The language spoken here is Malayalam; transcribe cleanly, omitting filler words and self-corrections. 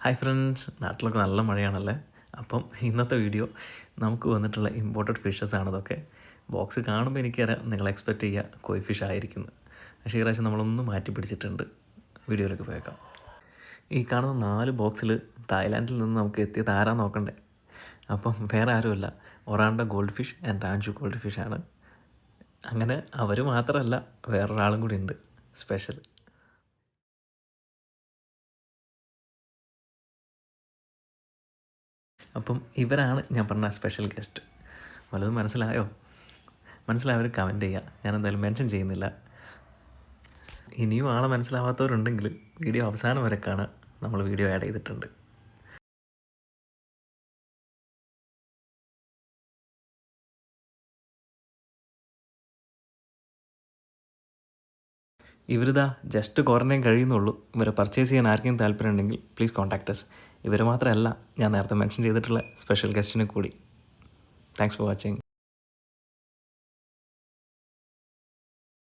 ഹായ് ഫ്രണ്ട്സ്, നാട്ടിലൊക്കെ നല്ല മഴയാണല്ലേ. അപ്പം ഇന്നത്തെ വീഡിയോ നമുക്ക് വന്നിട്ടുള്ള ഇമ്പോർട്ടഡ് ഫിഷസ് ആണിതൊക്കെ. ബോക്സ് കാണുമ്പോൾ എനിക്കറിയാം നിങ്ങൾ എക്സ്പെക്റ്റ് ചെയ്യുക കോയി ഫിഷ് ആയിരിക്കുന്നു. പക്ഷേ ഈ പ്രാവശ്യം നമ്മളൊന്ന് മാറ്റി പിടിച്ചിട്ടുണ്ട്. വീഡിയോയിലേക്ക് പോയേക്കാം. ഈ കാണുന്ന 4 ബോക്സിൽ തായ്ലാൻഡിൽ നിന്ന് നമുക്ക് എത്തിയത് ആരാ നോക്കണ്ടേ? അപ്പം വേറെ ആരുമല്ല, oranda goldfish and ranchu gold ഫിഷാണ്. അങ്ങനെ അവർ മാത്രമല്ല, വേറൊരാളും കൂടി ഉണ്ട് സ്പെഷ്യൽ. അപ്പം ഇവരാണ് ഞാൻ പറഞ്ഞ സ്പെഷ്യൽ ഗസ്റ്റ്. വല്ലതും മനസ്സിലായവർ കമൻറ്റ് ചെയ്യുക. ഞാൻ എന്തായാലും മെൻഷൻ ചെയ്യുന്നില്ല. ഇനിയും ആളെ മനസ്സിലാവാത്തവരുണ്ടെങ്കിൽ വീഡിയോ അവസാനം വരെ കാണാൻ നമ്മൾ വീഡിയോ ആഡ് ചെയ്തിട്ടുണ്ട്. ഇവരിതാ ജസ്റ്റ് ക്വാറൻറ്റൈൻ കഴിയുന്നുള്ളൂ. ഇവരെ പർച്ചേസ് ചെയ്യാൻ ആർക്കെങ്കിലും താല്പര്യം ഉണ്ടെങ്കിൽ പ്ലീസ് കോൺടാക്ട് അസ്. ഇവർ മാത്രമല്ല, ഞാൻ നേരത്തെ മെൻഷൻ ചെയ്തിട്ടുള്ള സ്പെഷ്യൽ ഗസ്റ്റിനെ കൂടി. Thanks for watching.